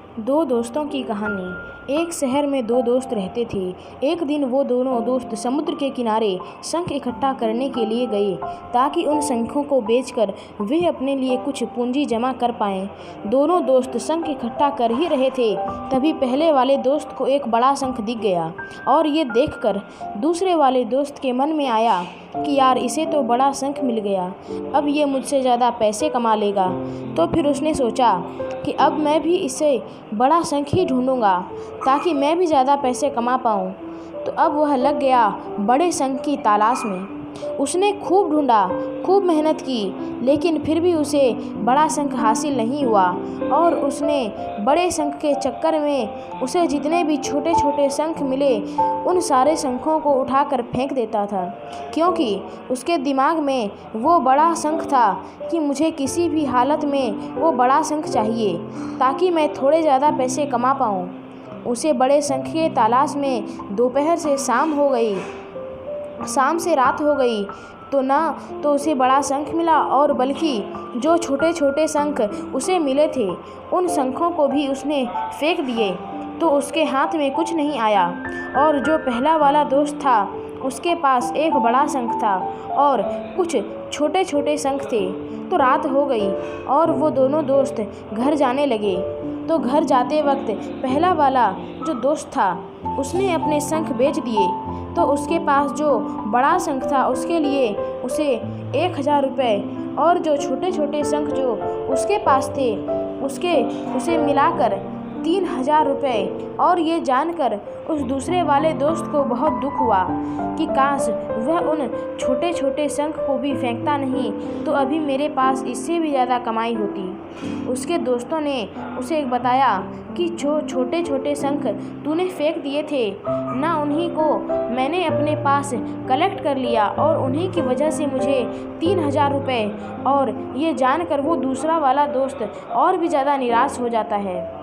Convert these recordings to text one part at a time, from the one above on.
दो दोस्तों की कहानी। एक शहर में दो दोस्त रहते थे। एक दिन वो दोनों दोस्त समुद्र के किनारे शंख इकट्ठा करने के लिए गए ताकि उन शंखों को बेचकर वे अपने लिए कुछ पूंजी जमा कर पाएं। दोनों दोस्त शंख इकट्ठा कर ही रहे थे, तभी पहले वाले दोस्त को एक बड़ा शंख दिख गया और ये देखकर दूसरे वाले दोस्त के मन में आया कि यार, इसे तो बड़ा शंख मिल गया, अब ये मुझसे ज़्यादा पैसे कमा लेगा। तो फिर उसने सोचा कि अब मैं भी इसे बड़ा शंख ही ढूंढूंगा ताकि मैं भी ज़्यादा पैसे कमा पाऊँ। तो अब वह लग गया बड़े शंख की तलाश में। उसने खूब ढूंढा, खूब मेहनत की, लेकिन फिर भी उसे बड़ा शंख हासिल नहीं हुआ और उसने बड़े शंख के चक्कर में उसे जितने भी छोटे छोटे शंख मिले उन सारे शंखों को उठाकर फेंक देता था, क्योंकि उसके दिमाग में वो बड़ा शंख था कि मुझे किसी भी हालत में वो बड़ा शंख चाहिए ताकि मैं थोड़े ज़्यादा पैसे कमा पाऊँ। उसे बड़े शंख के तलाश में दोपहर से शाम हो गई, शाम से रात हो गई, तो ना तो उसे बड़ा शंख मिला और बल्कि जो छोटे छोटे शंख उसे मिले थे उन शंखों को भी उसने फेंक दिए, तो उसके हाथ में कुछ नहीं आया। और जो पहला वाला दोस्त था उसके पास एक बड़ा शंख था और कुछ छोटे छोटे शंख थे। तो रात हो गई और वो दोनों दोस्त घर जाने लगे। तो घर जाते वक्त पहला वाला जो दोस्त था उसने अपने शंख बेच दिए, तो उसके पास जो बड़ा शंख था उसके लिए उसे 1000 रुपये और जो छोटे छोटे शंख जो उसके पास थे उसे मिलाकर 3000 रुपये। और ये जानकर उस दूसरे वाले दोस्त को बहुत दुख हुआ कि काश वह उन छोटे छोटे शंख को भी फेंकता नहीं तो अभी मेरे पास इससे भी ज़्यादा कमाई होती। उसके दोस्तों ने उसे बताया कि जो छोटे छोटे शंख तूने फेंक दिए थे ना, उन्हीं को मैंने अपने पास कलेक्ट कर लिया और उन्हीं की वजह से मुझे 3000 रुपये। और ये जानकर वो दूसरा वाला दोस्त और भी ज़्यादा निराश हो जाता है।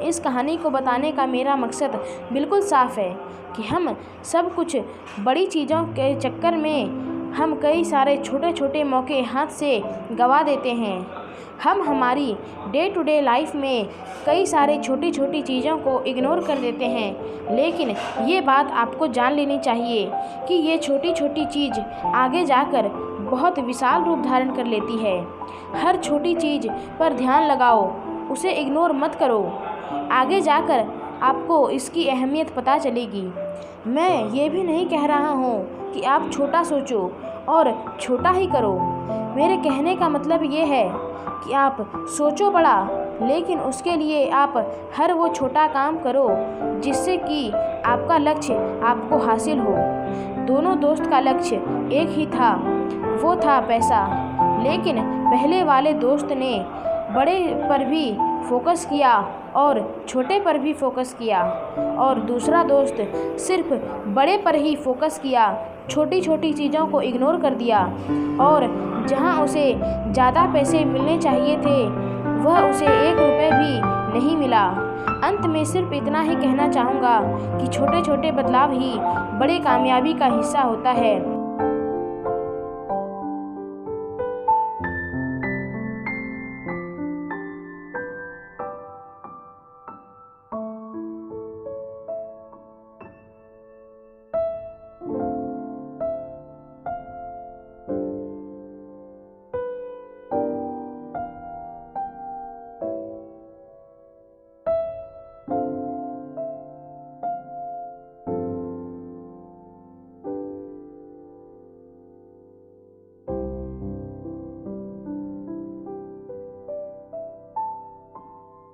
इस कहानी को बताने का मेरा मकसद बिल्कुल साफ़ है कि हम सब कुछ बड़ी चीज़ों के चक्कर में हम कई सारे छोटे छोटे मौके हाथ से गंवा देते हैं। हम हमारी डे टू डे लाइफ में कई सारे छोटी छोटी चीज़ों को इग्नोर कर देते हैं, लेकिन ये बात आपको जान लेनी चाहिए कि ये छोटी छोटी चीज़ आगे जाकर बहुत विशाल रूप धारण कर लेती है। हर छोटी चीज़ पर ध्यान लगाओ, उसे इग्नोर मत करो, आगे जाकर आपको इसकी अहमियत पता चलेगी। मैं ये भी नहीं कह रहा हूँ कि आप छोटा सोचो और छोटा ही करो। मेरे कहने का मतलब ये है कि आप सोचो बड़ा, लेकिन उसके लिए आप हर वो छोटा काम करो जिससे कि आपका लक्ष्य आपको हासिल हो। दोनों दोस्त का लक्ष्य एक ही था, वो था पैसा। लेकिन पहले वाले दोस्त ने बड़े पर भी फोकस किया और छोटे पर भी फोकस किया, और दूसरा दोस्त सिर्फ बड़े पर ही फोकस किया, छोटी छोटी चीज़ों को इग्नोर कर दिया। और जहां उसे ज़्यादा पैसे मिलने चाहिए थे वह उसे 1 रुपये भी नहीं मिला। अंत में सिर्फ इतना ही कहना चाहूँगा कि छोटे छोटे बदलाव ही बड़े कामयाबी का हिस्सा होता है।